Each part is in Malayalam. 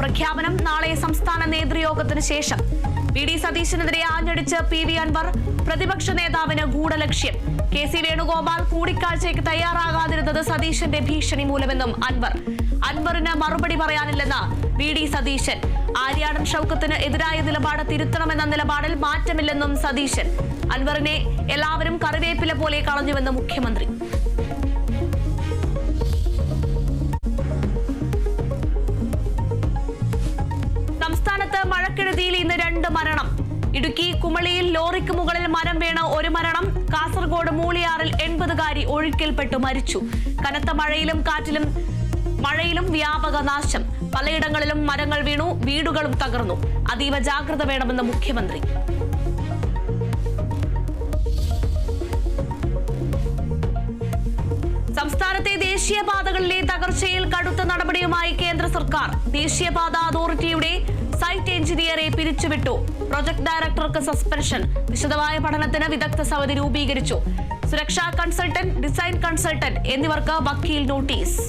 പ്രഖ്യാപനം നാളെ സംസ്ഥാന നേതൃയോഗത്തിന് ശേഷം. വി.ഡി. സതീശനെതിരെ ആഞ്ഞടിച്ച് പി.വി. അൻവർ. പ്രതിപക്ഷ നേതാവിന് ഗൂഢലക്ഷ്യം. കെ.സി. വേണുഗോപാൽ കൂടിക്കാഴ്ചയ്ക്ക് തയ്യാറാകാതിരുന്നത് സതീശന്റെ ഭീഷണി മൂലമെന്നും അൻവർ. അൻവറിന് മറുപടി പറയാനില്ലെന്ന് വി.ഡി. സതീശൻ. ആര്യാടൻ ഷൗക്കത്തിന് എതിരായ നിലപാട് തിരുത്തണമെന്ന നിലപാടിൽ മാറ്റമില്ലെന്നും സതീശൻ. അൻവറിനെ എല്ലാവരും കറിവേപ്പില പോലെ കളഞ്ഞുവെന്ന് മുഖ്യമന്ത്രി. സംസ്ഥാനത്ത് മഴക്കെടുതിയിൽ ഇന്ന് 2 മരണം. ഇടുക്കി കുമളിയിൽ ലോറിക്ക് മുകളിൽ മരം വീണ് 1 മരണം. കാസർഗോഡ് മൂളിയാറിൽ 80കാരി ഒഴുക്കിൽപ്പെട്ടു മരിച്ചു. കനത്ത മഴയിലും കാറ്റിലും വ്യാപക നാശം. പലയിടങ്ങളിലും മരങ്ങൾ വീണു, വീടുകളും തകർന്നു. അതീവ ജാഗ്രത വേണമെന്ന് മുഖ്യമന്ത്രി. സംസ്ഥാനത്തെ ദേശീയപാതകളിലെ തകർച്ചയിൽ കടുത്ത നടപടിയുമായി കേന്ദ്ര സർക്കാർ. ദേശീയപാത അതോറിറ്റിയുടെ സൈറ്റ് എഞ്ചിനീയറെ പിരിച്ചുവിട്ടു. പ്രൊജക്ട് ഡയറക്ടർക്ക് സസ്പെൻഷൻ. വിശദമായ പഠനത്തിന് വിദഗ്ധ സമിതി രൂപീകരിച്ചു. സുരക്ഷാ കൺസൾട്ടന്റ്, ഡിസൈൻ കൺസൾട്ടന്റ് എന്നിവർക്ക് വക്കീൽ നോട്ടീസ്.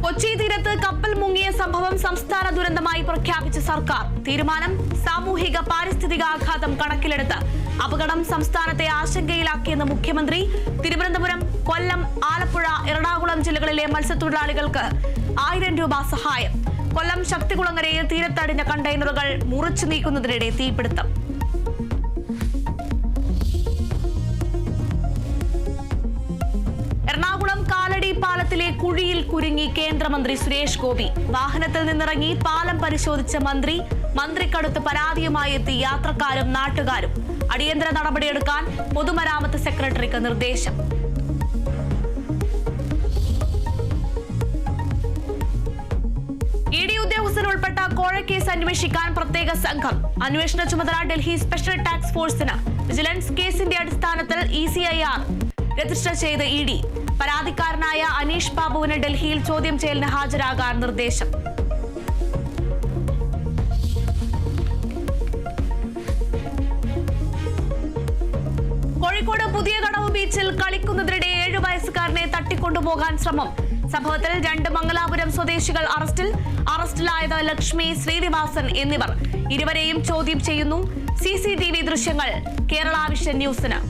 കൊച്ചി തീരത്ത് കപ്പൽ മുങ്ങിയ സംഭവം സംസ്ഥാന ദുരന്തമായി പ്രഖ്യാപിച്ച സർക്കാർ. തീരുമാനം സാമൂഹിക പാരിസ്ഥിതിക ആഘാതം കണക്കിലെടുത്ത്. അപകടം സംസ്ഥാനത്തെ ആശങ്കയിലാക്കിയെന്ന് മുഖ്യമന്ത്രി. തിരുവനന്തപുരം, കൊല്ലം, ആലപ്പുഴ, എറണാകുളം ജില്ലകളിലെ മത്സ്യത്തൊഴിലാളികൾക്ക് 1000 രൂപ സഹായം. കൊല്ലം ശക്തികുളങ്ങരയിൽ തീരത്തടിഞ്ഞ കണ്ടെയ്നറുകൾ മുറിച്ചു നീക്കുന്നതിനിടെ തീപിടുത്തം. എറണാകുളം കാലടി പാലത്തിലെ കുഴിയിൽ കുരുങ്ങി കേന്ദ്രമന്ത്രി സുരേഷ് ഗോപി. വാഹനത്തിൽ നിന്നിറങ്ങി പാലം പരിശോധിച്ച മന്ത്രിക്കടുത്ത് പരാതിയുമായി എത്തി യാത്രക്കാരും നാട്ടുകാരും. അടിയന്തര നടപടിയെടുക്കാൻ പൊതുമരാമത്ത് സെക്രട്ടറിക്ക് നിർദ്ദേശം. ഇ.ഡി. ഉദ്യോഗസ്ഥർ ഉൾപ്പെട്ട കോഴക്കേസ് അന്വേഷിക്കാൻ പ്രത്യേക സംഘം. അന്വേഷണ ചുമതല ഡൽഹി സ്പെഷ്യൽ ടാസ്ക് ഫോഴ്സിന്. വിജിലൻസ് കേസിന്റെ അടിസ്ഥാനത്തിൽ ECIR രജിസ്റ്റർ ചെയ്ത് ഇ.ഡി. പരാതിക്കാരനായ അനീഷ് ബാബുവിന് ഡൽഹിയിൽ ചോദ്യം ചെയ്യലിന് ഹാജരാകാൻ നിർദ്ദേശം. കോഴിക്കോട് പുതിയ കടവ് ബീച്ചിൽ കളിക്കുന്നതിനിടെ 7 വയസ്സുകാരനെ തട്ടിക്കൊണ്ടുപോകാൻ ശ്രമം. സംഭവത്തിൽ 2 മംഗലാപുരം സ്വദേശികൾ അറസ്റ്റിലായത് ലക്ഷ്മി, ശ്രീനിവാസൻ എന്നിവർ. ഇരുവരെയും ചോദ്യം ചെയ്യുന്നു. CCTV ദൃശ്യങ്ങൾ കേരള വിഷൻ ന്യൂസിന്.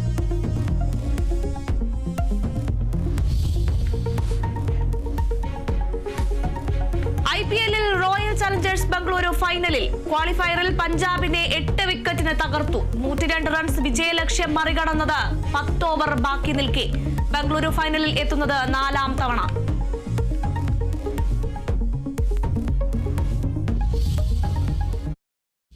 IPL-ൽ റോയൽ ചലഞ്ചേഴ്സ് ബംഗളൂരു ഫൈനലിൽ. ക്വാളിഫയറിൽ പഞ്ചാബിനെ 8 വിക്കറ്റിന് തകർത്തു. 102 റൺസ് വിജയലക്ഷ്യം മറികടന്നത് 10 ഓവർ ബാക്കി നിൽക്കെ. ബംഗളൂരു ഫൈനലിൽ എത്തുന്നത് 4ാം തവണ.